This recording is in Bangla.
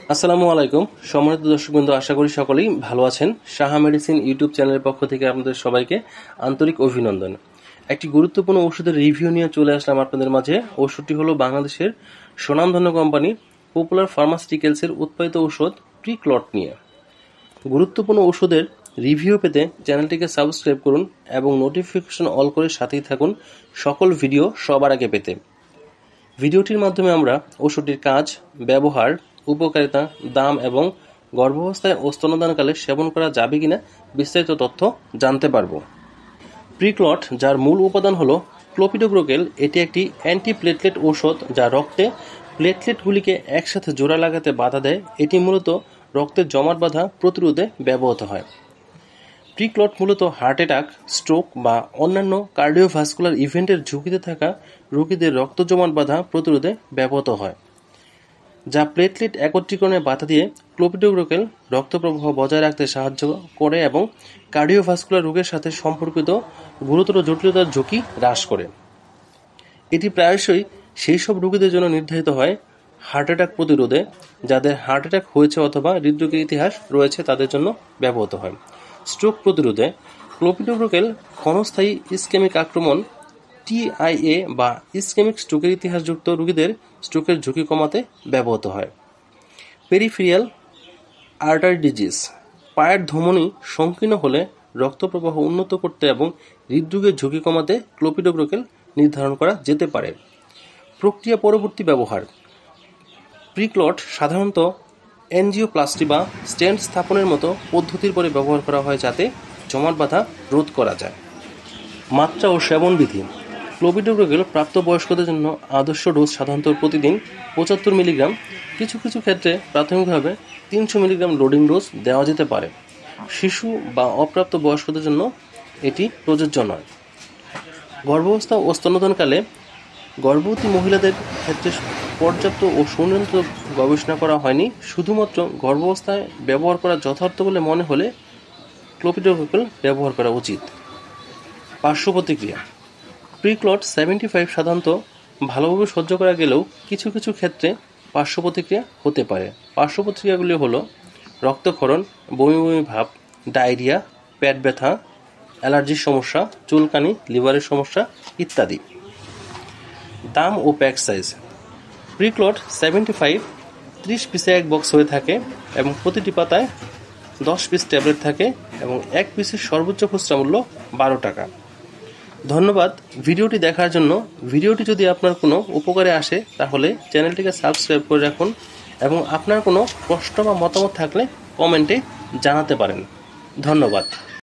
আসসালামু আলাইকুম সম্মানিত দর্শকবৃন্দ, আশা করি সকলেই ভালো আছেন। সাহা মেডিসিন ইউটিউব চ্যানেলের পক্ষ থেকে আপনাদের সবাইকে আন্তরিক অভিনন্দন। একটি গুরুত্বপূর্ণ ওষুধের রিভিউ নিয়ে চলে আসলাম আপনাদের মাঝে। ওষুধটি হলো বাংলাদেশের স্বনামধন্য কোম্পানি পপুলার ফার্মাসিউটিক্যালসের উৎপাদিত ঔষধ প্রিক্লট নিয়ে। গুরুত্বপূর্ণ ওষুধের রিভিউ পেতে চ্যানেলটিকে সাবস্ক্রাইব করুন এবং নোটিফিকেশন অল করে সাথেই থাকুন সকল ভিডিও সবার আগে পেতে। ভিডিওটির মাধ্যমে আমরা ওষুধটির কাজ, ব্যবহার, উপকারিতা, দাম এবং গর্ভাবস্থায় ও স্তন্যদানকালে সেবন করা যাবে কিনা বিস্তারিত তথ্য জানতে পারব। প্রিক্লট, যার মূল উপাদান হলো ক্লোপিডোগ্রোকেল, এটি একটি অ্যান্টিপ্লেটলেট ঔষধ যা রক্তে প্লেটলেটগুলিকে একসাথে জোড়া লাগাতে বাধা দেয়। এটি মূলত রক্তের জমাট বাঁধা প্রতিরোধে ব্যবহৃত হয়। প্রিক্লট মূলত হার্ট অ্যাটাক, স্ট্রোক বা অন্যান্য কার্ডিওভাস্কুলার ইভেন্টের ঝুঁকিতে থাকা রোগীদের রক্ত জমাট বাঁধা প্রতিরোধে ব্যবহৃত হয়, যা প্লেটলেট একত্রীকরণে বাধা দিয়ে ক্লোপিডোগ্রোকেল রক্ত প্রবাহ বজায় রাখতে সাহায্য করে এবং কার্ডিওভাস্কুলার রোগের সাথে সম্পর্কিত গুরুতর জটিলতার ঝুঁকি হ্রাস করে। এটি প্রায়শই সেই সব রোগীদের জন্য নির্ধারিত হয় হার্ট অ্যাটাক প্রতিরোধে, যাদের হার্ট অ্যাটাক হয়েছে অথবা হৃদরোগের ইতিহাস রয়েছে তাদের জন্য ব্যবহৃত হয়। স্ট্রোক প্রতিরোধে ক্লোপিডোগ্রোকেল ক্ষণস্থায়ী ইসকেমিক আক্রমণ TIA বা ইসকেমিক স্ট্রোকের ইতিহাসযুক্ত রোগীদের স্ট্রোকের ঝুঁকি কমাতে ব্যবহৃত হয়। পেরিফেরিয়াল আর্টারি ডিজিজ, পায়ের ধমনী সংকীর্ণ হলে রক্ত প্রবাহ উন্নত করতে এবং হৃদরোগের ঝুঁকি কমাতে ক্লোপিডোগ্রোকেল নির্ধারণ করা যেতে পারে। প্রক্রিয়া পরবর্তী ব্যবহার। প্রিক্লট সাধারণত এনজিওপ্লাস্টি বা স্টেন্ট স্থাপনের মতো পদ্ধতির পরে ব্যবহার করা হয় যাতে জমাট বাঁধা রোধ করা যায়। মাত্রা ও সেবন বিধি। ক্লোপিডোগ্রোকেল প্রাপ্তবয়স্কদের জন্য আদর্শ ডোজ সাধারণত প্রতিদিন 75 মিলিগ্রাম, কিছু কিছু ক্ষেত্রে প্রাথমিকভাবে 300 মিলিগ্রাম লোডিং ডোজ দেওয়া যেতে পারে। শিশু বা অপ্রাপ্ত বয়স্কদের জন্য এটি প্রযোজ্য নয়। গর্ভাবস্থা ও স্তন্যদানকালে গর্ভবতী মহিলাদের ক্ষেত্রে পর্যাপ্ত ও সুনিয়ন্ত্রিত গবেষণা করা হয়নি। শুধুমাত্র গর্ভাবস্থায় ব্যবহার করা যথার্থ বলে মনে হলে ক্লোপিডোগ্রোকেল ব্যবহার করা উচিত। পার্শ্ব প্রতিক্রিয়া। প্রিক্লট 75 সাধারণত ভালোভাবে সহ্য করা গেলেও কিছু কিছু ক্ষেত্রে পার্শ্ব প্রতিক্রিয়া হতে পারে। পার্শ্ব প্রতিক্রিয়াগুলি হল রক্তক্ষরণ, বমি বমি ভাব, ডায়রিয়া, পেট ব্যথা, অ্যালার্জির সমস্যা, চুলকানি, লিভারের সমস্যা ইত্যাদি। দাম ও প্যাক সাইজ। প্রিক্লট 75 30 পিসে এক বক্স হয়ে থাকে এবং প্রতিটি পাতায় 10 পিস ট্যাবলেট থাকে এবং এক পিসের সর্বোচ্চ খুচরা মূল্য 12 টাকা। ধন্যবাদ ভিডিওটি দেখার জন্য। ভিডিওটি যদি আপনার কোনো উপকারে আসে তাহলে চ্যানেলটিকে সাবস্ক্রাইব করে রাখুন এবং আপনার কোনো প্রশ্ন বা মতামত থাকলে কমেন্টে জানাতে পারেন। ধন্যবাদ।